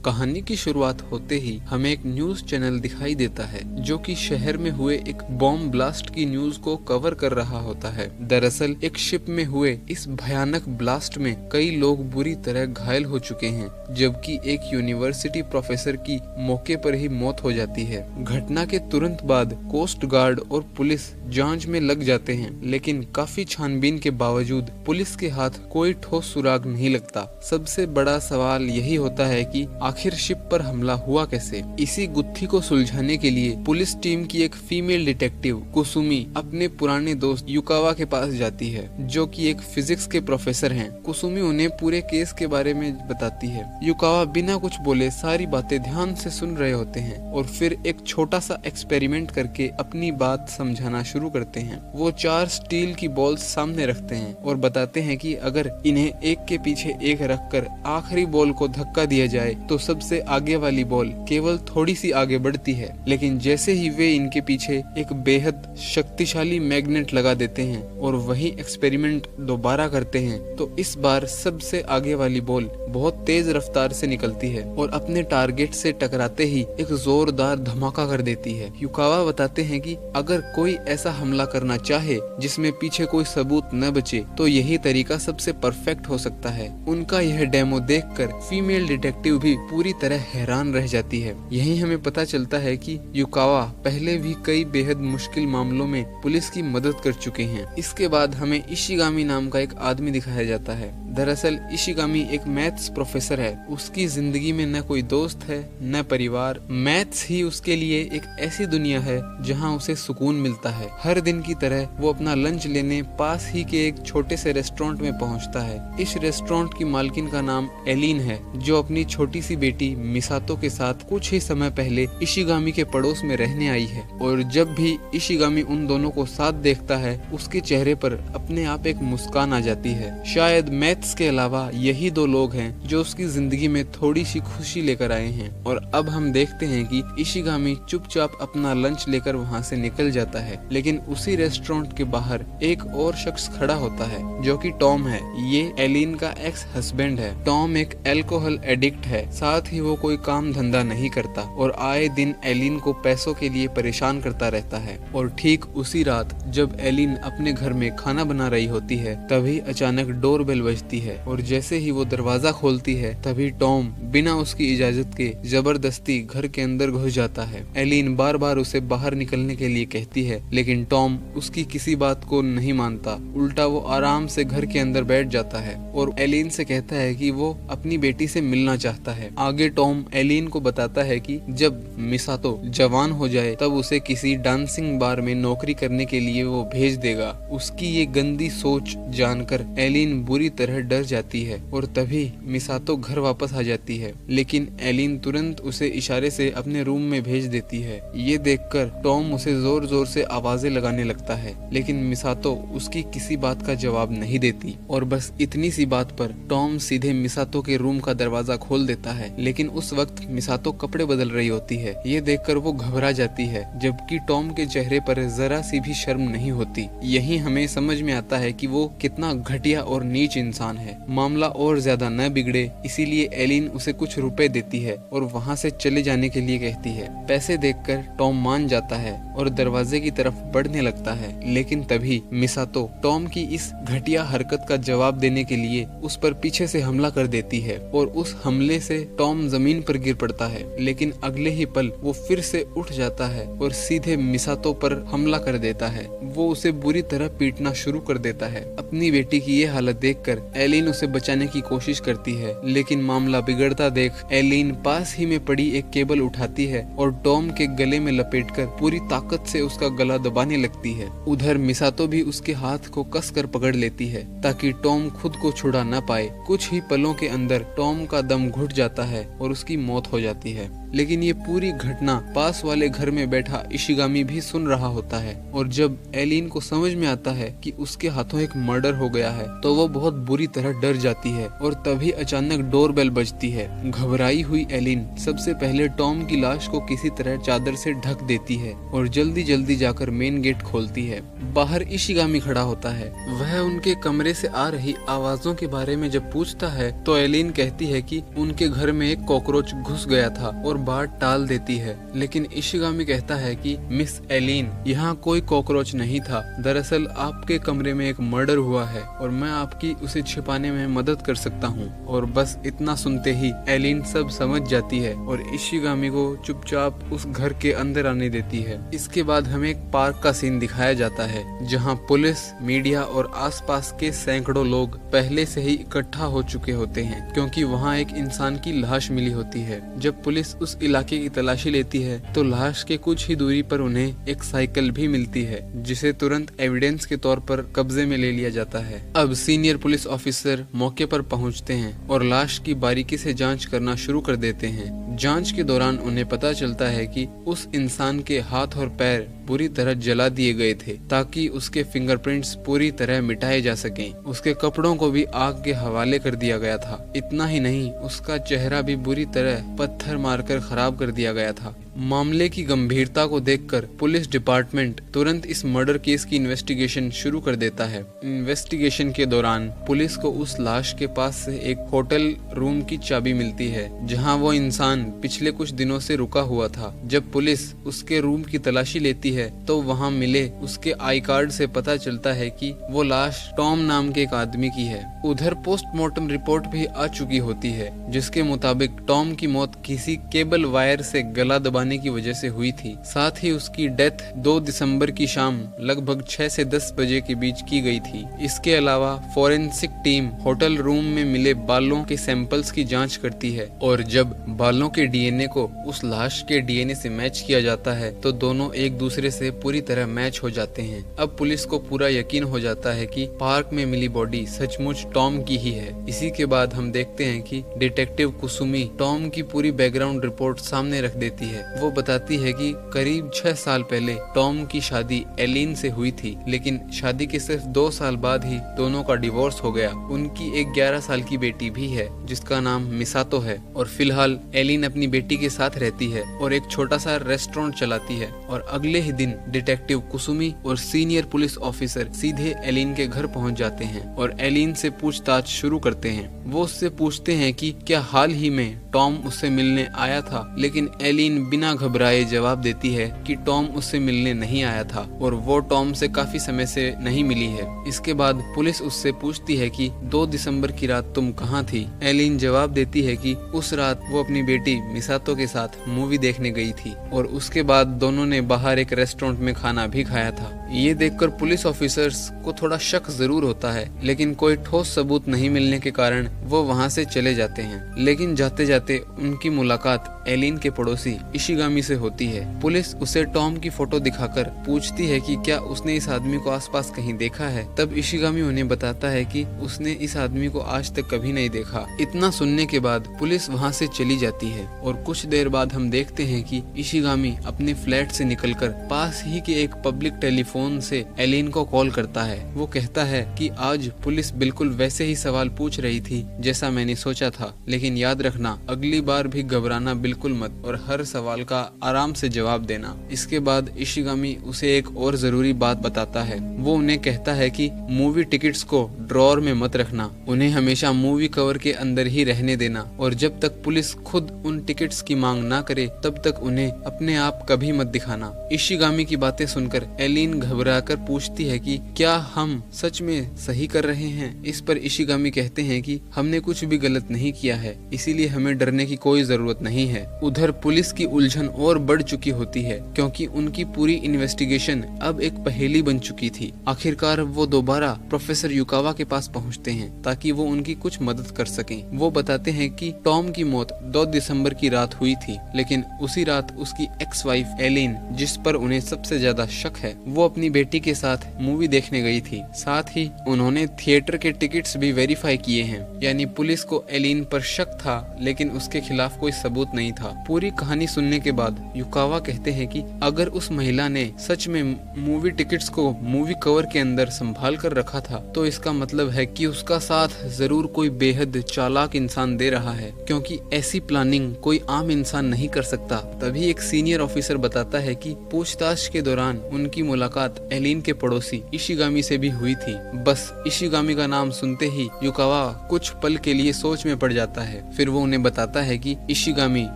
कहानी की शुरुआत होते ही हमें एक न्यूज चैनल दिखाई देता है जो कि शहर में हुए एक बॉम्ब ब्लास्ट की न्यूज को कवर कर रहा होता है। दरअसल एक शिप में हुए इस भयानक ब्लास्ट में कई लोग बुरी तरह घायल हो चुके हैं, जबकि एक यूनिवर्सिटी प्रोफेसर की मौके पर ही मौत हो जाती है। घटना के तुरंत बाद कोस्ट गार्ड और पुलिस जांच में लग जाते हैं, लेकिन काफी छानबीन के बावजूद पुलिस के हाथ कोई ठोस सुराग नहीं लगता। सबसे बड़ा सवाल यही होता है कि आखिर शिप पर हमला हुआ कैसे। इसी गुत्थी को सुलझाने के लिए पुलिस टीम की एक फीमेल डिटेक्टिव कुसुमी अपने पुराने दोस्त युकावा के पास जाती है, जो कि एक फिजिक्स के प्रोफेसर हैं। कुसुमी उन्हें पूरे केस के बारे में बताती है। युकावा बिना कुछ बोले सारी बातें ध्यान से सुन रहे होते हैं और फिर एक छोटा सा एक्सपेरिमेंट करके अपनी बात समझाना शुरू करते हैं। वो 4 स्टील की बॉल्स सामने रखते हैं और बताते हैं कि अगर इन्हें एक के पीछे एक रखकर आखिरी बॉल को धक्का दिया जाए तो सबसे आगे वाली बॉल केवल थोड़ी सी आगे बढ़ती है, लेकिन जैसे ही वे इनके पीछे एक बेहद शक्तिशाली मैग्नेट लगा देते हैं और वही एक्सपेरिमेंट दोबारा करते हैं तो इस बार सबसे आगे वाली बॉल बहुत तेज रफ्तार से निकलती है और अपने टारगेट से टकराते ही एक जोरदार धमाका कर देती है। युकावा बताते हैं कि अगर कोई ऐसा हमला करना चाहे जिसमें पीछे कोई सबूत न बचे तो यही तरीका सबसे परफेक्ट हो सकता है। उनका यह डेमो देखकर फीमेल डिटेक्टिव भी पूरी तरह हैरान रह जाती है। यही हमें पता चलता है कि युकावा पहले भी कई बेहद मुश्किल मामलों में पुलिस की मदद कर चुके हैं। इसके बाद हमें इशिगामी नाम का एक आदमी दिखाया जाता है। दरअसल इशिगामी एक मैथ्स प्रोफेसर है। उसकी जिंदगी में न कोई दोस्त है न परिवार। मैथ्स ही उसके लिए एक ऐसी दुनिया है जहां उसे सुकून मिलता है। हर दिन की तरह वो अपना लंच लेने पास ही के एक छोटे से रेस्टोरेंट में पहुंचता है। इस रेस्टोरेंट की मालकिन का नाम एलिन है, जो अपनी छोटी सी बेटी मिसातो के साथ कुछ ही समय पहले इशिगामी के पड़ोस में रहने आई है। और जब भी इशिगामी उन दोनों को साथ देखता है उसके चेहरे पर अपने आप एक मुस्कान आ जाती है। शायद मैथ्स के अलावा यही 2 लोग हैं जो उसकी जिंदगी में थोड़ी सी खुशी लेकर आए हैं। और अब हम देखते हैं कि इशिगामी चुपचाप अपना लंच लेकर वहाँ से निकल जाता है, लेकिन उसी रेस्टोरेंट के बाहर एक और शख्स खड़ा होता है जो कि टॉम है। ये एलिन का एक्स हस्बैंड है। टॉम एक अल्कोहल एडिक्ट है, साथ ही वो कोई काम धंधा नहीं करता और आए दिन एलिन को पैसों के लिए परेशान करता रहता है। और ठीक उसी रात जब एलिन अपने घर में खाना बना रही होती है तभी अचानक डोरबेल बजती है और जैसे ही वो दरवाजा खोलती है तभी टॉम बिना उसकी इजाजत के जबरदस्ती घर के अंदर घुस जाता है। एलिन बार बार उसे बाहर निकलने के लिए कहती है, लेकिन टॉम उसकी किसी बात को नहीं मानता। उल्टा वो आराम से घर के अंदर बैठ जाता है और एलिन से कहता है कि वो अपनी बेटी से मिलना चाहता है। आगे टॉम एलिन को बताता है कि जब मिसातो जवान हो जाए तब उसे किसी डांसिंग बार में नौकरी करने के लिए वो भेज देगा। उसकी ये गंदी सोच जानकर एलिन बुरी तरह डर जाती है और तभी मिसातो घर वापस आ जाती है, लेकिन एलिन तुरंत उसे इशारे से अपने रूम में भेज देती है। ये देखकर टॉम उसे जोर जोर से आवाजें लगाने लगता है, लेकिन मिसातो उसकी किसी बात का जवाब नहीं देती और बस इतनी सी बात पर टॉम सीधे मिसातो के रूम का दरवाजा खोल देता है। लेकिन उस वक्त मिसातो कपड़े बदल रही होती है। ये देखकर वो घबरा जाती है, जबकि टॉम के चेहरे पर जरा सी भी शर्म नहीं होती। यही हमें समझ में आता है कि वो कितना घटिया और नीच इंसान है। मामला और ज्यादा न बिगड़े इसीलिए एलिन उसे कुछ रुपए देती है और वहाँ से चले जाने के लिए कहती है। पैसे देखकर टॉम मान जाता है और दरवाजे की तरफ बढ़ने लगता है, लेकिन तभी मिसातो टॉम की इस घटिया हरकत का जवाब देने के लिए उस पर पीछे से हमला कर देती है और उस हमले से टॉम जमीन पर गिर पड़ता है। लेकिन अगले ही पल वो फिर से उठ जाता है और सीधे मिसातो पर हमला कर देता है। वो उसे बुरी तरह पीटना शुरू कर देता है। अपनी बेटी की ये हालत देखकर एलिन उसे बचाने की कोशिश करती है, लेकिन मामला बिगड़ता देख एलिन पास ही में पड़ी एक केबल उठाती है और टॉम के गले में लपेटकर पूरी ताकत से उसका गला दबाने लगती है। उधर मिसातो भी उसके हाथ को कसकर पकड़ लेती है ताकि टॉम खुद को छुड़ा न पाए। कुछ ही पलों के अंदर टॉम का दम घुट जाता है और उसकी मौत हो जाती है। लेकिन ये पूरी घटना पास वाले घर में बैठा इशिगामी भी सुन रहा होता है और जब एलिन को समझ में आता है कि उसके हाथों एक मर्डर हो गया है तो वो बहुत बुरी तरह डर जाती है और तभी अचानक डोरबेल बजती है। घबराई हुई एलिन सबसे पहले टॉम की लाश को किसी तरह चादर से ढक देती है और जल्दी जल्दी जाकर मेन गेट खोलती है। बाहर इशिगामी खड़ा होता है। वह उनके कमरे से आ रही आवाजों के बारे में जब पूछता है तो एलिन कहती है कि उनके घर में एक कॉकरोच घुस गया था और बात टाल देती है। लेकिन इशिगामी कहता है कि मिस एलिन, यहाँ कोई कॉकरोच नहीं था। दरअसल आपके कमरे में एक मर्डर हुआ है और मैं आपकी उसे छिपाने में मदद कर सकता हूँ। और बस इतना सुनते ही एलिन सब समझ जाती है और इशिगामी को चुपचाप उस घर के अंदर आने देती है। इसके बाद हमें एक पार्क का सीन दिखाया जाता है जहाँ पुलिस, मीडिया और आसपास के सैकड़ों लोग पहले से ही इकट्ठा हो चुके होते हैं क्योंकि वहाँ एक इंसान की लाश मिली होती है। जब पुलिस उस इलाके की तलाशी लेती है तो लाश के कुछ ही दूरी पर उन्हें एक साइकिल भी मिलती है जिसे तुरंत एविडेंस के तौर पर कब्जे में ले लिया जाता है। अब सीनियर पुलिस ऑफिसर मौके पर पहुंचते हैं और लाश की बारीकी से जांच करना शुरू कर देते हैं। जांच के दौरान उन्हें पता चलता है कि उस इंसान के हाथ और पैर पूरी तरह जला दिए गए थे ताकि उसके फिंगरप्रिंट्स पूरी तरह मिटाए जा सकें। उसके कपड़ों को भी आग के हवाले कर दिया गया था। इतना ही नहीं, उसका चेहरा भी बुरी तरह पत्थर मारकर खराब कर दिया गया था। मामले की गंभीरता को देखकर पुलिस डिपार्टमेंट तुरंत इस मर्डर केस की इन्वेस्टिगेशन शुरू कर देता है। इन्वेस्टिगेशन के दौरान पुलिस को उस लाश के पास से एक होटल रूम की चाबी मिलती है जहां वो इंसान पिछले कुछ दिनों से रुका हुआ था। जब पुलिस उसके रूम की तलाशी लेती है तो वहां मिले उसके आई कार्ड से पता चलता है कि वो लाश टॉम नाम के एक आदमी की है। उधर पोस्टमार्टम रिपोर्ट भी आ चुकी होती है जिसके मुताबिक टॉम की मौत किसी केबल वायर से गला दबाने की वजह से हुई थी। साथ ही उसकी डेथ 2 दिसंबर की शाम लगभग 6 से 10 बजे के बीच की गई थी। इसके अलावा फोरेंसिक टीम होटल रूम में मिले बालों के सैंपल्स की जांच करती है और जब बालों के डीएनए को उस लाश के डीएनए से मैच किया जाता है तो दोनों एक दूसरे से पूरी तरह मैच हो जाते हैं। अब पुलिस को पूरा यकीन हो जाता है कि पार्क में मिली बॉडी सचमुच टॉम की ही है। इसी के बाद हम देखते हैं कि डिटेक्टिव कुसुमी टॉम की पूरी बैकग्राउंड रिपोर्ट सामने रख देती है। वो बताती है कि करीब 6 साल पहले टॉम की शादी एलिन से हुई थी, लेकिन शादी के सिर्फ 2 साल बाद ही दोनों का डिवोर्स हो गया। उनकी एक 11 साल की बेटी भी है जिसका नाम मिसातो है और फिलहाल एलिन अपनी बेटी के साथ रहती है और एक छोटा सा रेस्टोरेंट चलाती है। और अगले ही दिन डिटेक्टिव कुसुमी और सीनियर पुलिस ऑफिसर सीधे एलिन के घर पहुंच जाते हैं और एलिन से पूछताछ शुरू करते हैं। वो उससे पूछते हैं कि क्या हाल ही में टॉम उससे मिलने आया था, लेकिन एलिन बिना घबराए जवाब देती है कि टॉम उससे मिलने नहीं आया था और वो टॉम से काफी समय से नहीं मिली है। इसके बाद पुलिस उससे पूछती है कि 2 दिसंबर की रात तुम कहाँ थी? एलिन जवाब देती है कि उस रात वो अपनी बेटी मिसातो के साथ मूवी देखने गई थी और उसके बाद दोनों ने बाहर एक रेस्टोरेंट में खाना भी खाया था। ये देखकर पुलिस ऑफिसर्स को थोड़ा शक जरूर होता है, लेकिन कोई ठोस सबूत नहीं मिलने के कारण वो वहाँ से चले जाते हैं। लेकिन जाते जाते उनकी मुलाकात एलिन के पड़ोसी इशिगामी से होती है। पुलिस उसे टॉम की फोटो दिखाकर पूछती है कि क्या उसने इस आदमी को आसपास कहीं देखा है। तब इशिगामी उन्हें बताता है कि उसने इस आदमी को आज तक कभी नहीं देखा। इतना सुनने के बाद पुलिस वहाँ से चली जाती है और कुछ देर बाद हम देखते हैं कि इशिगामी अपने फ्लैट से निकलकर पास ही के एक पब्लिक टेलीफोन से एलिन को कॉल करता है। वो कहता है कि आज पुलिस बिल्कुल वैसे ही सवाल पूछ रही थी जैसा मैंने सोचा था, लेकिन याद रखना अगली बार भी घबराना बिल्कुल मत और हर सवाल का आराम से जवाब देना। इसके बाद इशिगामी उसे एक और जरूरी बात बताता है। वो उन्हें कहता है कि मूवी टिकट्स को ड्रॉर में मत रखना, उन्हें हमेशा मूवी कवर के अंदर ही रहने देना और जब तक पुलिस खुद उन टिकट्स की मांग ना करे तब तक उन्हें अपने आप कभी मत दिखाना। इशिगामी की बातें सुनकर एलिन घबराकर पूछती है कि क्या हम सच में सही कर रहे हैं। इस पर इशिगामी कहते हैं कि हमने कुछ भी गलत नहीं किया है, इसीलिए हमें डरने की कोई जरूरत नहीं है। उधर पुलिस की उलझन और बढ़ चुकी होती है क्योंकि उनकी पूरी इन्वेस्टिगेशन अब एक पहेली बन चुकी थी। आखिरकार वो दोबारा प्रोफेसर युकावा के पास पहुंचते हैं ताकि वो उनकी कुछ मदद कर सकें। वो बताते हैं कि टॉम की मौत 2 दिसंबर की रात हुई थी, लेकिन उसी रात उसकी एक्स वाइफ एलिन, जिस पर उन्हें सबसे ज्यादा शक है, वो अपनी अपनी बेटी के साथ मूवी देखने गई थी। साथ ही उन्होंने थिएटर के टिकट्स भी वेरीफाई किए हैं। यानी पुलिस को एलिन पर शक था, लेकिन उसके खिलाफ कोई सबूत नहीं था। पूरी कहानी सुनने के बाद युकावा कहते हैं कि अगर उस महिला ने सच में मूवी टिकट्स को मूवी कवर के अंदर संभाल कर रखा था, तो इसका मतलब है कि उसका साथ जरूर कोई बेहद चालाक इंसान दे रहा है, क्योंकि ऐसी प्लानिंग कोई आम इंसान नहीं कर सकता। तभी एक सीनियर ऑफिसर बताता है कि पूछताछ के दौरान उनकी मुलाकात एलिन के पड़ोसी इशिगामी से भी हुई थी। बस इशिगामी का नाम सुनते ही युकावा कुछ पल के लिए सोच में पड़ जाता है। फिर वो उन्हें बताता है कि इशिगामी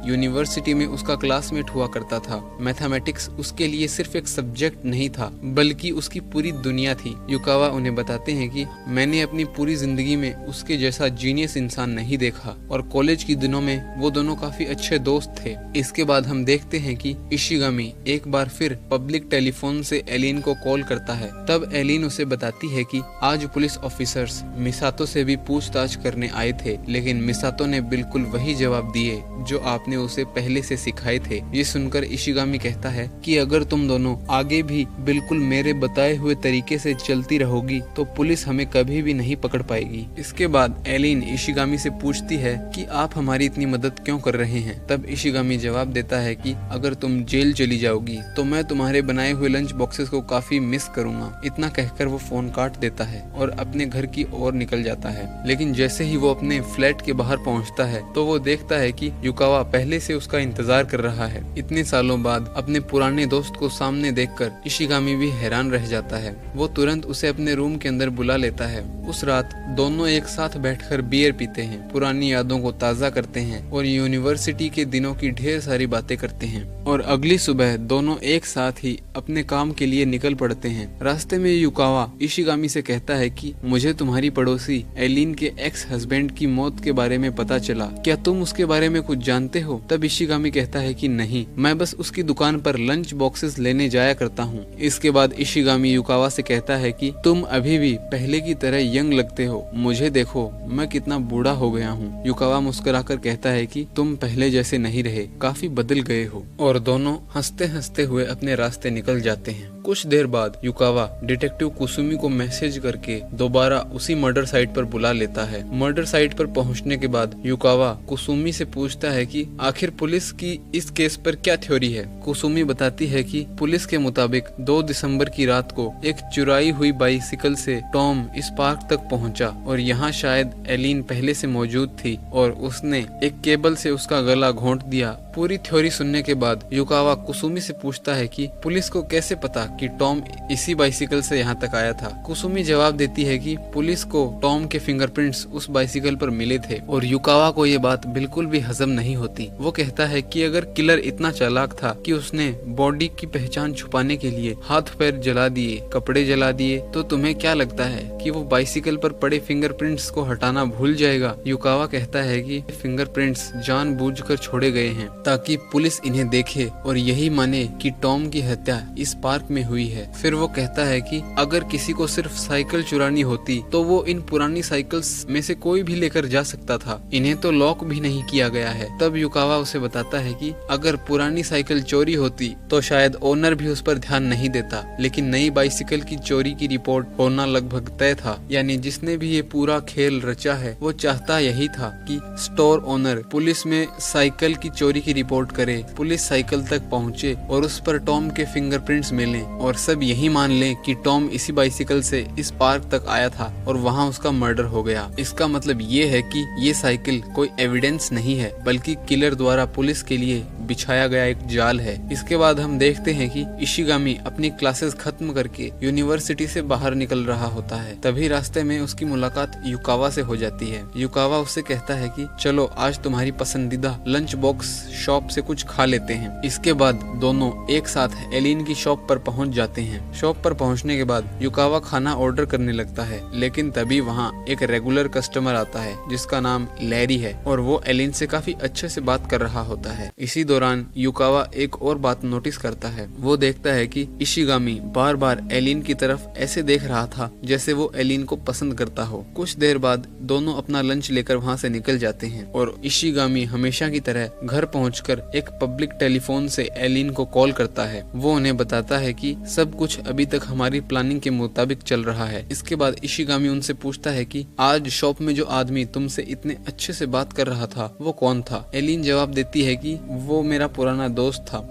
यूनिवर्सिटी में उसका क्लासमेट हुआ करता था। मैथमेटिक्स उसके लिए सिर्फ एक सब्जेक्ट नहीं था, बल्कि उसकी पूरी दुनिया थी। युकावा उन्हें बताते हैं कि मैंने अपनी पूरी जिंदगी में उसके जैसा जीनियस इंसान नहीं देखा, और कॉलेज के दिनों में वो दोनों काफी अच्छे दोस्त थे। इसके बाद हम देखते हैं कि इशिगामी एक बार फिर पब्लिक टेलीफोन से एलिन को कॉल करता है। तब एलिन उसे बताती है कि आज पुलिस ऑफिसर्स मिसातो से भी पूछताछ करने आए थे, लेकिन मिसातो ने बिल्कुल वही जवाब दिए जो आपने उसे पहले से सिखाए थे। ये सुनकर इशिगामी कहता है कि अगर तुम दोनों आगे भी बिल्कुल मेरे बताए हुए तरीके से चलती रहोगी तो पुलिस हमें कभी भी नहीं पकड़ पाएगी। इसके बाद एलिन इशिगामी से पूछती है कि आप हमारी इतनी मदद क्यों कर रहे हैं। तब इशिगामी जवाब देता है कि अगर तुम जेल चली जाओगी तो मैं तुम्हारे बनाए हुए लंच बॉक्सेस को काफी मिस करूंगा। इतना कहकर वो फोन काट देता है और अपने घर की ओर निकल जाता है। लेकिन जैसे ही वो अपने फ्लैट के बाहर पहुंचता है तो वो देखता है कि युकावा पहले से उसका इंतजार कर रहा है। इतने सालों बाद अपने पुराने दोस्त को सामने देखकर इशिगामी भी हैरान रह जाता है। वो तुरंत उसे अपने रूम के अंदर बुला लेता है। उस रात दोनों एक साथ बैठकर बियर पीते हैं, पुरानी यादों को ताज़ा करते हैं और यूनिवर्सिटी के दिनों की ढेर सारी बातें करते हैं। और अगली सुबह दोनों एक साथ ही अपने काम के लिए निकल पड़ते हैं। रास्ते में युकावा इशिगामी से कहता है कि मुझे तुम्हारी पड़ोसी एलिन के एक्स हस्बैंड की मौत के बारे में पता चला, क्या तुम उसके बारे में कुछ जानते हो। तब इशिगामी कहता है कि नहीं, मैं बस उसकी दुकान पर लंच बॉक्सेस लेने जाया करता हूँ। इसके बाद इशिगामी युकावा से कहता है कि तुम अभी भी पहले की तरह यंग लगते हो, मुझे देखो मैं कितना बूढ़ा हो गया हूँ। युकावा मुस्कुराकर कहता है कि तुम पहले जैसे नहीं रहे, काफी बदल गए हो। और दोनों हंसते हंसते हुए अपने रास्ते निकल जाते हैं। कुछ देर बाद युकावा डिटेक्टिव कुसुमी को मैसेज करके दोबारा उसी मर्डर साइट पर बुला लेता है। मर्डर साइट पर पहुंचने के बाद युकावा कुसुमी से पूछता है कि आखिर पुलिस की इस केस पर क्या थ्योरी है। कुसुमी बताती है कि पुलिस के मुताबिक 2 दिसंबर की रात को एक चुराई हुई बाइसिकल से टॉम इस पार्क तक पहुंचा और यहाँ शायद एलिन पहले से मौजूद थी और उसने एक केबल से उसका गला घोंट दिया। पूरी थ्योरी सुनने के बाद युकावा कुसुमी से पूछता है कि पुलिस को कैसे पता कि टॉम इसी बाइसिकल से यहाँ तक आया था। कुसुमी जवाब देती है कि पुलिस को टॉम के फिंगरप्रिंट्स उस बाइसिकल पर मिले थे और युकावा को ये बात बिल्कुल भी हजम नहीं होती। वो कहता है कि अगर किलर इतना चालाक था कि उसने बॉडी की पहचान छुपाने के लिए हाथ पैर जला दिए, कपड़े जला दिए, तो तुम्हें क्या लगता है कि वो बाइसिकल पर पड़े फिंगरप्रिंट्स को हटाना भूल जाएगा। युकावा कहता है कि फिंगरप्रिंट्स जानबूझकर छोड़े गए हैं ताकि पुलिस इन्हें देखे और यही माने कि टॉम की हत्या इस पार्क में हुई है। फिर वो कहता है कि अगर किसी को सिर्फ साइकिल चुरानी होती तो वो इन पुरानी साइकिल्स में से कोई भी लेकर जा सकता था, इन्हें तो लॉक भी नहीं किया गया है। तब युकावा उसे बताता है कि अगर पुरानी साइकिल चोरी होती तो शायद ओनर भी उस पर ध्यान नहीं देता, लेकिन नई बाइसिकल की चोरी की रिपोर्ट होना लगभग तय था। यानी जिसने भी ये पूरा खेल रचा है वो चाहता यही था कि स्टोर ओनर पुलिस में साइकिल की चोरी की रिपोर्ट करे, पुलिस साइकिल तक पहुंचे और उस पर टॉम के फिंगरप्रिंट्स मिलें और सब यही मान लें कि टॉम इसी बाइसिकल से इस पार्क तक आया था और वहां उसका मर्डर हो गया। इसका मतलब ये है कि ये साइकिल कोई एविडेंस नहीं है, बल्कि किलर द्वारा पुलिस के लिए बिछाया गया एक जाल है। इसके बाद हम देखते हैं कि इशिगामी अपनी क्लासेस खत्म करके यूनिवर्सिटी से बाहर निकल रहा होता है। तभी रास्ते में उसकी मुलाकात युकावा से हो जाती है। युकावा उससे कहता है कि चलो आज तुम्हारी पसंदीदा लंच बॉक्स शॉप से कुछ खा लेते हैं। इसके बाद दोनों एक साथ एलिन की शॉप पर पहुंच जाते हैं। शॉप पर पहुंचने के बाद युकावा खाना ऑर्डर करने लगता है, लेकिन तभी वहां एक रेगुलर कस्टमर आता है जिसका नाम लैरी है और वो एलिन से काफी अच्छे से बात कर रहा होता है। इसी दौरान युकावा एक और बात नोटिस करता है। वो देखता है कि इशिगामी बार बार एलिन की तरफ ऐसे देख रहा था जैसे वो एलिन को पसंद करता हो। कुछ देर बाद दोनों अपना लंच लेकर वहाँ से निकल जाते हैं और इशिगामी हमेशा की तरह घर पहुंचकर एक पब्लिक टेलीफोन से एलिन को कॉल करता है। वो उन्हें बताता है कि सब कुछ अभी तक हमारी प्लानिंग के मुताबिक चल रहा है। इसके बाद इशिगामी उनसे पूछता है कि आज शॉप में जो आदमी तुमसे इतने अच्छे से बात कर रहा था वो कौन था। एलिन जवाब देती है कि वो मेरा पुराना दोस्त था।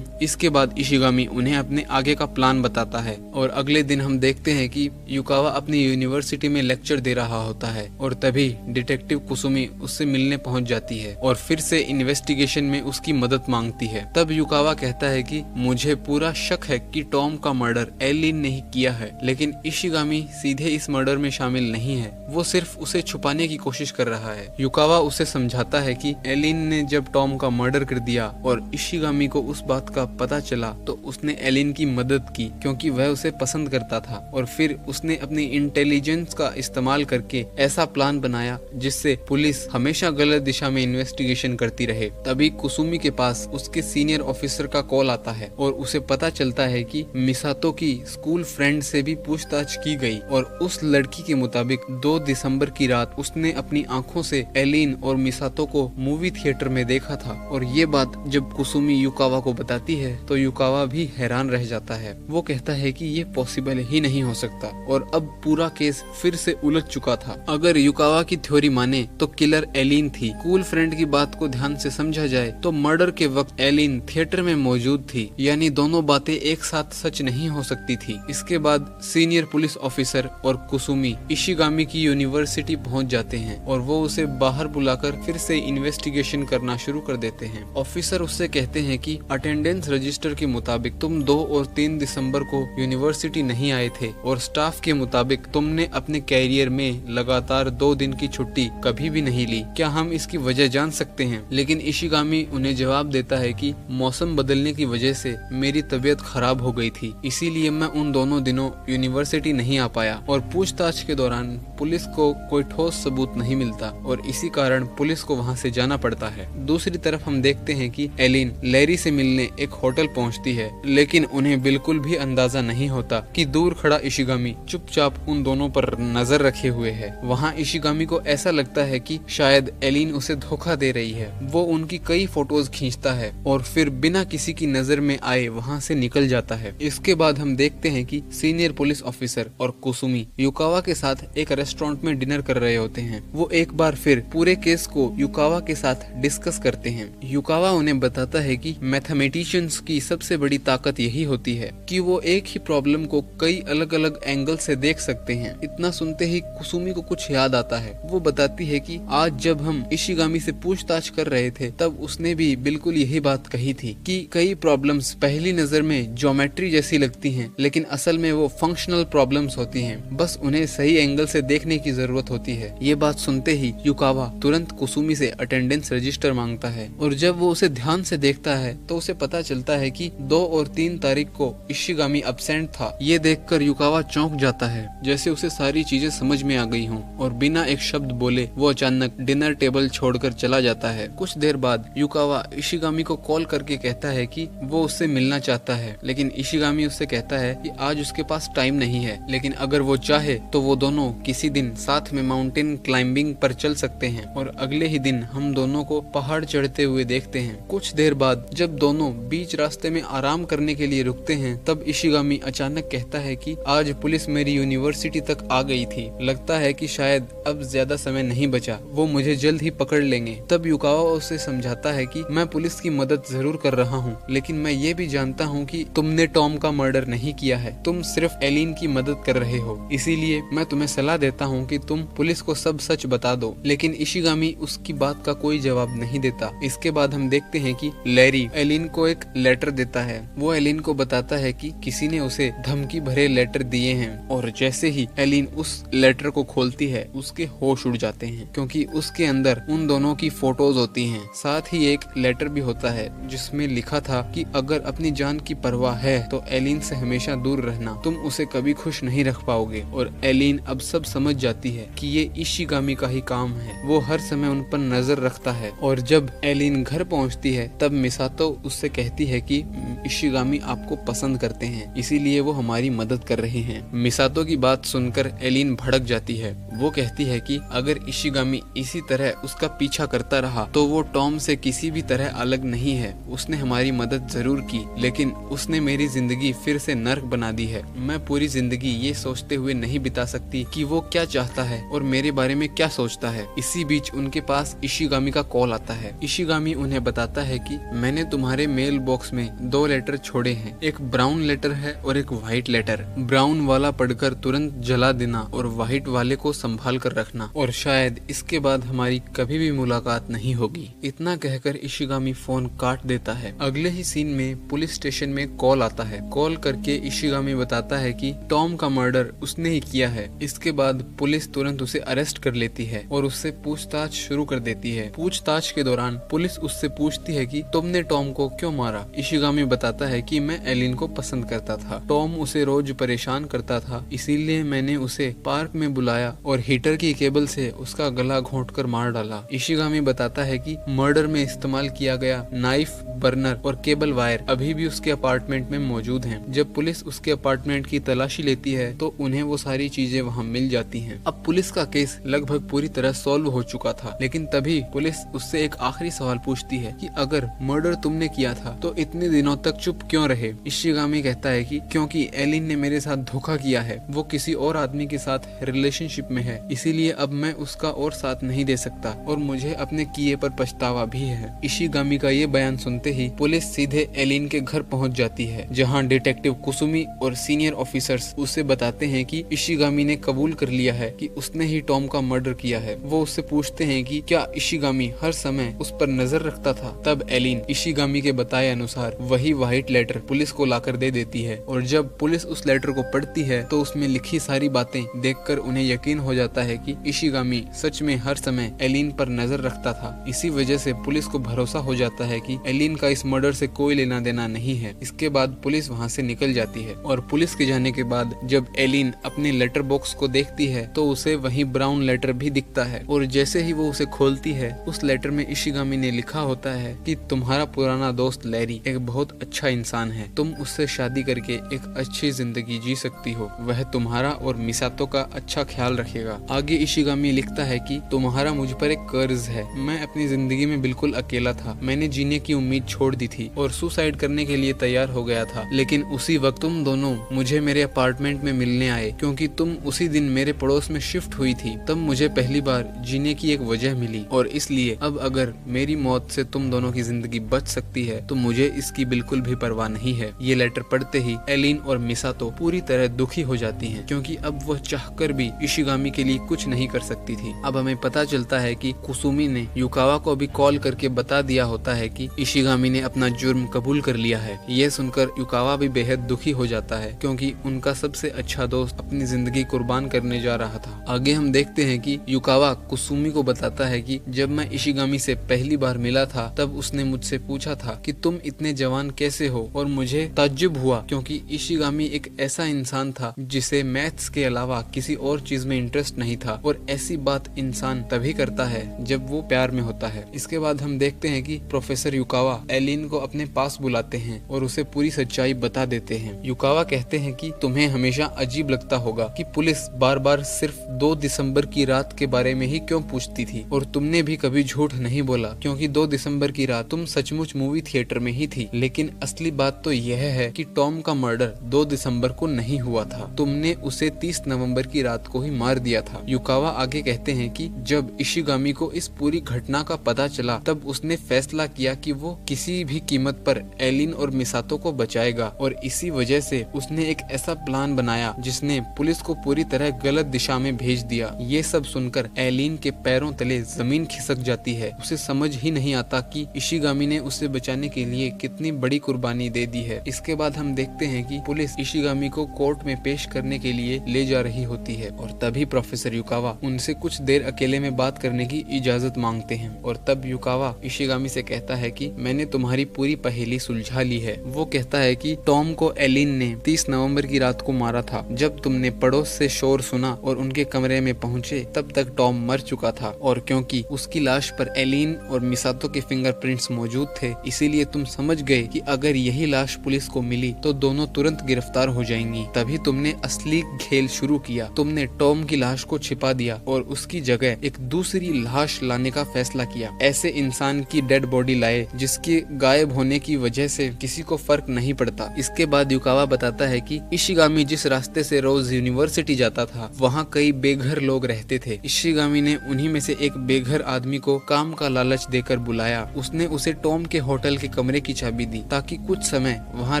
इसके बाद इशिगामी उन्हें अपने आगे का प्लान बताता है और अगले दिन हम देखते हैं कि युकावा अपनी यूनिवर्सिटी में लेक्चर दे रहा होता है और तभी डिटेक्टिव कुसुमी उससे मिलने पहुंच जाती है और फिर से इन्वेस्टिगेशन में उसकी मदद मांगती है। तब युकावा कहता है कि मुझे पूरा शक है कि टॉम का मर्डर एलिन ने ही किया है, लेकिन इशिगामी सीधे इस मर्डर में शामिल नहीं है, वो सिर्फ उसे छुपाने की कोशिश कर रहा है। युकावा उसे समझाता है कि एलिन ने जब टॉम का मर्डर कर दिया और इशिगामी को उस बात का पता चला तो उसने एलिन की मदद की क्योंकि वह उसे पसंद करता था और फिर उसने अपनी इंटेलिजेंस का इस्तेमाल करके ऐसा प्लान बनाया जिससे पुलिस हमेशा गलत दिशा में इन्वेस्टिगेशन करती रहे। तभी कुसुमी के पास उसके सीनियर ऑफिसर का कॉल आता है और उसे पता चलता है कि मिसातो की स्कूल फ्रेंड से भी पूछताछ की गई और उस लड़की के मुताबिक 2 दिसंबर की रात उसने अपनी आंखों से एलिन और मिसातो को मूवी थिएटर में देखा था। और ये बात जब कुसुमी युकावा को बताती है तो युकावा भी हैरान रह जाता है। वो कहता है कि ये पॉसिबल ही नहीं हो सकता और अब पूरा केस फिर से उलझ चुका था। अगर युकावा की थ्योरी माने तो किलर एलिन थी। स्कूल फ्रेंड की बात को ध्यान से समझा जाए तो मर्डर के वक्त एलिन थिएटर में मौजूद थी, यानी दोनों बातें एक साथ सच नहीं हो सकती थी। इसके बाद सीनियर पुलिस ऑफिसर और कुसुमी इशिगामी की यूनिवर्सिटी पहुंच जाते हैं और वो उसे बाहर बुलाकर फिर से इन्वेस्टिगेशन करना शुरू कर देते हैं। ऑफिसर उससे कहते हैं कि अटेंडेंस रजिस्टर के मुताबिक तुम 2 और 3 दिसंबर को यूनिवर्सिटी नहीं आए थे और स्टाफ के मुताबिक तुमने अपने कैरियर में लगातार 2 दिन की छुट्टी कभी भी नहीं ली। क्या हम इसकी वजह जान सकते हैं? लेकिन इशिगामी उन्हें जवाब देता है कि मौसम बदलने की वजह से मेरी तबीयत खराब हो गई थी, इसीलिए मैं उन दोनों दिनों यूनिवर्सिटी नहीं आ पाया और पूछताछ के दौरान पुलिस को कोई ठोस सबूत नहीं मिलता और इसी कारण पुलिस को वहां से जाना पड़ता है। दूसरी तरफ हम देखते हैं कि एलिन लैरी से मिलने एक होटल पहुंचती है, लेकिन उन्हें बिल्कुल भी अंदाजा नहीं होता कि दूर खड़ा इशिगामी चुपचाप उन दोनों पर नजर रखे हुए है। वहाँ इशिगामी को ऐसा लगता है कि शायद एलिन उसे धोखा दे रही है। वो उनकी कई फोटोज खींचता है और फिर बिना किसी की नजर में आए वहाँ से निकल जाता है। इसके बाद हम देखते हैं कि सीनियर पुलिस ऑफिसर और कुसुमी युकावा के साथ एक रेस्टोरेंट में डिनर कर रहे होते हैं। वो एक बार फिर पूरे केस को युकावा के साथ डिस्कस करते हैं। युकावा उन्हें बताता है कि मैथमेटिशियंस की सबसे बड़ी ताकत यही होती है कि वो एक ही प्रॉब्लम को कई अलग अलग एंगल से देख सकते हैं। इतना सुनते ही कुसुमी को कुछ याद आता है। वो बताती है कि आज जब हम इशिगामी से पूछताछ कर रहे थे तब उसने भी बिल्कुल यही बात कही थी कि कई प्रॉब्लम्स पहली नजर में ज्योमेट्री जैसी लगती हैं, लेकिन असल में वो फंक्शनल प्रॉब्लम्स होती हैं। बस उन्हें सही एंगल से देखने की जरूरत होती है। ये बात सुनते ही युकावा तुरंत कुसुमी से अटेंडेंस रजिस्टर मांगता है और जब वो उसे ध्यान से देखता है तो उसे पता चलता है कि 2 और 3 तारीख को इशिगामी अब्सेंट था। ये देखकर युकावा चौंक जाता है, जैसे उसे सारी चीजें समझ में आ गई हों और बिना एक शब्द बोले वो अचानक डिनर टेबल छोड़कर चला जाता है। कुछ देर बाद युकावा इशिगामी को कॉल करके कहता है कि वो उससे मिलना चाहता है, लेकिन इशिगामी उससे कहता है कि आज उसके पास टाइम नहीं है, लेकिन अगर वो चाहे तो वो दोनों किसी दिन साथ में माउंटेन क्लाइंबिंग पर चल सकते हैं और अगले ही दिन हम दोनों को पहाड़ चढ़ते हुए देखते हैं। कुछ देर बाद जब दोनों बीच रास्ते में आराम करने के लिए रुकते हैं तब इशिगामी अचानक कहता है कि आज पुलिस मेरी यूनिवर्सिटी तक आ गई थी, लगता है कि शायद अब ज्यादा समय नहीं बचा, वो मुझे जल्द ही पकड़ लेंगे। तब युकावा उसे समझाता है कि मैं पुलिस की मदद जरूर कर रहा हूँ, लेकिन मैं ये भी जानता हूँ कि तुमने टॉम का मर्डर नहीं किया है, तुम सिर्फ एलिन की मदद कर रहे हो, इसीलिए मैं तुम्हें सलाह देता हूँ कि तुम पुलिस को सब सच बता दो। लेकिन इशिगामी उसकी बात का कोई जवाब नहीं देता। इसके बाद हम देखते हैं कि लैरी एलिन को एक लेटर देता है। वो एलिन को बताता है कि किसी ने उसे धमकी भरे लेटर दिए हैं और जैसे ही एलिन उस लेटर को खोलती है उसके होश उड़ जाते हैं, क्योंकि उसके अंदर उन दोनों की फोटोज होती हैं। साथ ही एक लेटर भी होता है जिसमें लिखा था कि अगर अपनी जान की परवाह है तो एलिन से हमेशा दूर रहना, तुम उसे कभी खुश नहीं रख पाओगे। और एलिन अब सब समझ जाती है कि ये इशिगामी का ही काम है। वो हर समय उन पर नजर रखता है और जब एलिन घर पहुंचती है तब मिसातो उससे कहती है कि इशिगामी आपको पसंद करते हैं, इसीलिए वो हमारी मदद कर रहे हैं। मिसातो की बात सुनकर एलिन भड़क जाती है। वो कहती है कि अगर इशिगामी इसी तरह उसका पीछा करता रहा तो वो टॉम से किसी भी तरह अलग नहीं है। उसने हमारी मदद जरूर की, लेकिन उसने मेरी जिंदगी फिर से नर्क बना दी है। मैं पूरी जिंदगी ये सोचते हुए नहीं बिता सकती कि वो क्या चाहता है और मेरे बारे में क्या सोचता है। इसी बीच उनके पास इशिगामी का कॉल आता है। इशिगामी उन्हें बताता है कि मैंने तुम्हारे मेल बॉक्स में 2 लेटर छोड़े हैं, एक ब्राउन लेटर है और एक व्हाइट लेटर। ब्राउन वाला पढ़कर तुरंत जला देना और व्हाइट वाले को संभाल कर रखना, और शायद इसके बाद हमारी कभी भी मुलाकात नहीं होगी। इतना कहकर इशिगामी फोन काट देता है। अगले ही सीन में पुलिस स्टेशन में कॉल आता है। कॉल करके इशिगामी बताता है कि टॉम का मर्डर उसने ही किया है। इसके बाद पुलिस तुरंत उसे अरेस्ट कर लेती है और उससे पूछताछ शुरू कर देती है। पूछताछ के दौरान पुलिस उससे पूछती है कि तुमने टॉम को क्यों मारा। इशिगामी बताता है कि मैं एलिन को पसंद करता था, टॉम उसे रोज परेशान करता था, इसीलिए मैंने उसे पार्क में बुलाया और हीटर की केबल से उसका गला घोंटकर मार डाला। इशिगामी बताता है कि मर्डर में इस्तेमाल किया गया नाइफ, बर्नर और केबल वायर अभी भी उसके अपार्टमेंट में मौजूद हैं। जब पुलिस उसके अपार्टमेंट की तलाशी लेती है तो उन्हें वो सारी चीजें वहाँ मिल जाती हैं। अब पुलिस का केस लगभग पूरी तरह सॉल्व हो चुका था, लेकिन तभी पुलिस उससे एक आखिरी सवाल पूछती है कि अगर मर्डर तुमने किया था तो इतने दिनों तक चुप क्यों रहे। इशिगामी कहता है कि क्योंकि एलिन ने मेरे साथ धोखा किया है, वो किसी और आदमी के साथ रिलेशनशिप में है, इसीलिए अब मैं उसका और साथ नहीं दे सकता और मुझे अपने किए पर पछतावा भी है। इशिगामी का ये बयान सुनते ही पुलिस सीधे एलिन के घर पहुंच जाती है, जहां डिटेक्टिव कुसुमी और सीनियर ऑफिसर्स उसे बताते हैं कि इशिगामी ने कबूल कर लिया है कि उसने ही टॉम का मर्डर किया है। वो उससे पूछते हैं कि क्या इशिगामी हर समय उस पर नजर रखता था। तब एलिन इशिगामी के बताए अनुसार वही व्हाइट लेटर पुलिस को लाकर दे देती है, और जब पुलिस उस लेटर को पढ़ती है तो उसमें लिखी सारी बातें देखकर उन्हें यकीन हो जाता है कि इशिगामी सच में हर समय एलिन पर नजर रखता था। इसी वजह से पुलिस को भरोसा हो जाता है कि एलिन का इस मर्डर से कोई लेना देना नहीं है। इसके बाद पुलिस वहाँ से निकल जाती है, और पुलिस के जाने के बाद जब एलिन अपने लेटर बॉक्स को देखती है तो उसे वही ब्राउन लेटर भी दिखता है, और जैसे ही वो उसे खोलती है उस लेटर में इशिगामी ने लिखा होता है कि तुम्हारा पुराना दोस्त लैरी एक बहुत अच्छा इंसान है, तुम उससे शादी करके एक अच्छी जिंदगी जी सकती हो, वह तुम्हारा और मिसातो का अच्छा ख्याल रखेगा। आगे इशिगामी लिखता है कि तुम्हारा मुझ पर एक कर्ज है, मैं अपनी जिंदगी में बिल्कुल अकेला था, मैंने जीने की उम्मीद छोड़ दी थी और सुसाइड करने के लिए तैयार हो गया था, लेकिन उसी वक्त तुम दोनों मुझे मेरे अपार्टमेंट में मिलने आए, क्योंकि तुम उसी दिन मेरे पड़ोस में शिफ्ट हुई थी। तब मुझे पहली बार जीने की एक वजह मिली, और इसलिए अब अगर मेरी मौत से तुम दोनों की जिंदगी बच सकती है तो मुझे इसकी बिल्कुल भी परवाह नहीं है। ये लेटर पढ़ते ही एलिन और मिसातो पूरी तरह दुखी हो जाती हैं, क्योंकि अब वह चाहकर भी इशिगामी के लिए कुछ नहीं कर सकती थी। अब हमें पता चलता है कि कुसुमी ने युकावा को भी कॉल करके बता दिया होता है कि इशिगामी ने अपना जुर्म कबूल कर लिया है। ये सुनकर युकावा भी बेहद दुखी हो जाता है, क्योंकि उनका सबसे अच्छा दोस्त अपनी जिंदगी कुर्बान करने जा रहा था। आगे हम देखते हैं कि युकावा कुसुमी को बताता है कि जब मैं इशिगामी से पहली बार मिला था तब उसने मुझसे पूछा था कि तुम इतने जवान कैसे हो, और मुझे ताज्जुब हुआ क्योंकि इशिगामी एक ऐसा इंसान था जिसे मैथ्स के अलावा किसी और चीज में इंटरेस्ट नहीं था, और ऐसी बात इंसान तभी करता है जब वो प्यार में होता है। इसके बाद हम देखते हैं कि प्रोफेसर युकावा एलिन को अपने पास बुलाते हैं और उसे पूरी सच्चाई बता देते हैं। युकावा कहते हैं कि तुम्हें हमेशा अजीब लगता होगा कि पुलिस बार बार सिर्फ 2 दिसंबर की रात के बारे में ही क्यों पूछती थी, और तुमने भी कभी झूठ नहीं बोला, क्योंकि 2 दिसंबर की रात तुम सचमुच मूवी थिएटर में ही थी। लेकिन असली बात तो यह है कि टॉम का मर्डर 2 दिसंबर को नहीं हुआ था, तुमने उसे 30 नवंबर की रात को ही मार दिया था। युकावा आगे कहते हैं कि जब इशिगामी को इस पूरी घटना का पता चला तब उसने फैसला किया कि वो किसी भी कीमत पर एलिन और मिसातो को बचाएगा, और इसी वजह से उसने एक ऐसा प्लान बनाया जिसने पुलिस को पूरी तरह गलत दिशा में भेज दिया। ये सब सुनकर एलिन के पैरों तले जमीन खिसक जाती है। उसे समझ ही नहीं आता कि इशिगामी ने उसे बचाने के लिए कितनी बड़ी कुर्बानी दे दी है। इसके बाद हम देखते हैं कि पुलिस इशिगामी को कोर्ट में पेश करने के लिए ले जा रही होती है, और तभी प्रोफेसर युकावा उनसे कुछ देर अकेले में बात करने की इजाजत मांगते हैं। और तब युकावा इशिगामी से कहता है कि मैंने तुम्हारी पूरी पहेली सुलझा ली है। वो कहता है कि टॉम को एलिन ने 30 नवंबर की रात को मारा था। जब तुमने पड़ोस से शोर सुना और उनके कमरे में पहुंचे तब तक टॉम मर चुका था, और क्योंकि उसकी लाश पर एलिन और मिसातो के फिंगरप्रिंट्स मौजूद थे इसीलिए तुम समझ गए कि अगर यही लाश पुलिस को मिली तो दोनों तुरंत गिरफ्तार हो जाएंगी। तभी तुमने असली खेल शुरू किया। तुमने टॉम की लाश को छिपा दिया और उसकी जगह एक दूसरी लाश लाने का फैसला किया। ऐसे इंसान की डेड बॉडी लाए जिसके गायब होने की वजह से किसी को फर्क नहीं पड़ता। इसके बाद युकावा बताता है कि इशिगामी जिस रास्ते से रोज यूनिवर्सिटी जाता था वहाँ कई बेघर लोग रहते थे। इशिगामी ने उन्हीं में से एक बेघर आदमी को काम का लालच देकर बुलाया। उसने उसे टॉम के होटल के कमरे की चाबी दी ताकि कुछ समय वहाँ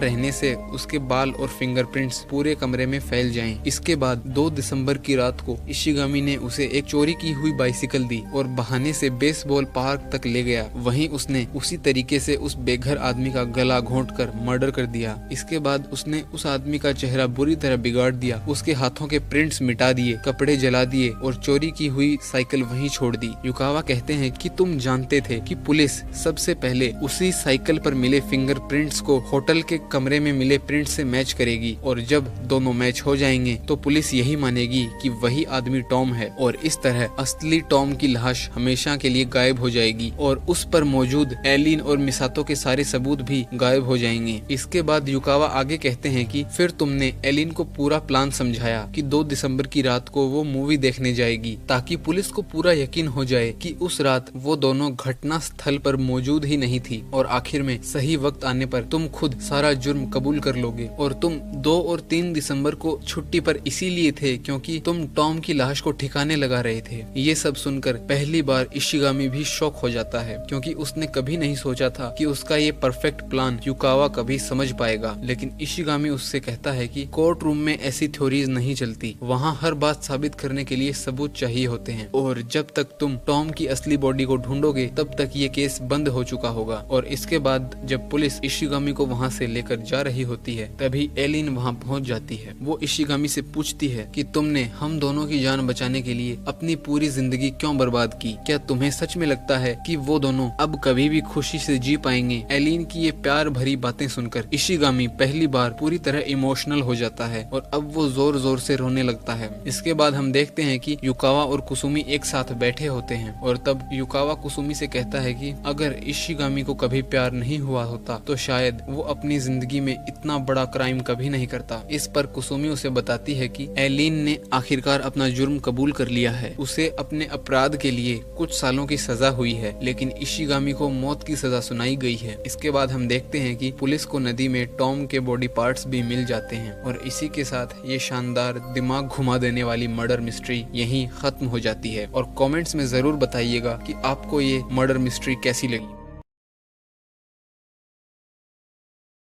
रहने से उसके बाल और फिंगरप्रिंट्स पूरे कमरे में फैल जाएं। इसके बाद 2 दिसंबर की रात को इशिगामी ने उसे एक चोरी की हुई बाइसिकल दी और बहाने से बेसबॉल पार्क तक ले गया। वहीं उसने उसी तरीके से उस बेघर आदमी का गला घोंटकर मर्डर कर दिया। इसके बाद उसने उस आदमी का चेहरा बुरी तरह बिगाड़ दिया, उसके हाथों के प्रिंट्स मिटा दिए, कपड़े जला दिए और चोरी की हुई साइकिल वहीं छोड़ दी। युकावा कहते हैं कि तुम जानते थे कि पुलिस सबसे पहले उसी साइकिल पर मिले फिंगरप्रिंट्स को होटल के कमरे में मिले प्रिंट से मैच करेगी और जब दोनों मैच हो जाएंगे तो पुलिस यही मानेगी कि वही आदमी टॉम है और इस तरह असली टॉम की लाश हमेशा के लिए गायब हो जाएगी और उस पर मौजूद एलिन और मिसातो के सारे सबूत भी गायब हो जाएंगे। इसके बाद युकावा आगे कहते हैं कि फिर तुमने एलिन को पूरा प्लान समझाया कि 2 दिसंबर की रात को वो मूवी देखने जाएगी ताकि पुलिस को पूरा यकीन हो जाए कि उस रात वो दोनों घटना स्थल पर मौजूद ही नहीं थी और आखिर में सही वक्त आने पर तुम खुद सारा जुर्म कबूल कर लोगे। और तुम 2 और 3 दिसंबर को छुट्टी पर इसीलिए थे क्योंकि तुम टॉम की लाश को ठिकाने लगा रहे थे। ये सब सुनकर पहली बार इशिगामी भी शॉक हो जाता है क्योंकि उसने कभी नहीं सोचा था कि उसका ये परफेक्ट प्लान युकावा कभी समझ पाएगा। लेकिन इशिगामी उससे कहता है कि कोर्ट रूम में ऐसी थ्योरीज नहीं चलती, वहाँ हर बात साबित करने के लिए सबूत चाहिए होते हैं और जब तक तुम टॉम की असली बॉडी को ढूंढोगे तब तक ये केस बंद हो चुका होगा। और इसके बाद जब पुलिस इशिगामी को वहाँ से लेकर जा रही होती है तभी एलिन वहाँ पहुँच जाती है। वो इशिगामी से पूछती है कि तुमने हम दोनों की जान बचाने के लिए अपनी पूरी जिंदगी क्यों बर्बाद की? क्या तुम्हें सच में लगता है कि वो दोनों अब कभी भी खुशी से जी पाएंगे? एलिन की ये प्यार भरी बातें सुनकर इशिगामी पहली बार पूरी तरह इमोशनल हो जाता है और अब वो जोर जोर से रोने लगता है। इसके बाद हम देखते हैं कि युकावा और कुसुमी एक साथ बैठे होते हैं और तब युकावा कुसुमी से कहता है कि अगर इशिगामी को कभी प्यार नहीं हुआ होता तो शायद वो अपनी जिंदगी में इतना बड़ा क्राइम कभी नहीं करता। इस पर कुसुमी उसे बताती है कि एलिन ने आखिरकार अपना जुर्म कबूल कर लिया है। उसे अपने अपराध के लिए कुछ सालों की सजा हुई है लेकिन इशिगामी को मौत की सजा सुनाई गई है। इसके बाद हम देखते हैं कि पुलिस को नदी में टॉम के बॉडी पार्ट्स भी मिल जाते हैं और इसी के साथ ये शानदार दिमाग घुमा देने वाली मर्डर मिस्ट्री यहीं खत्म हो जाती है। और कमेंट्स में जरूर बताइएगा कि आपको ये मर्डर मिस्ट्री कैसी लगी।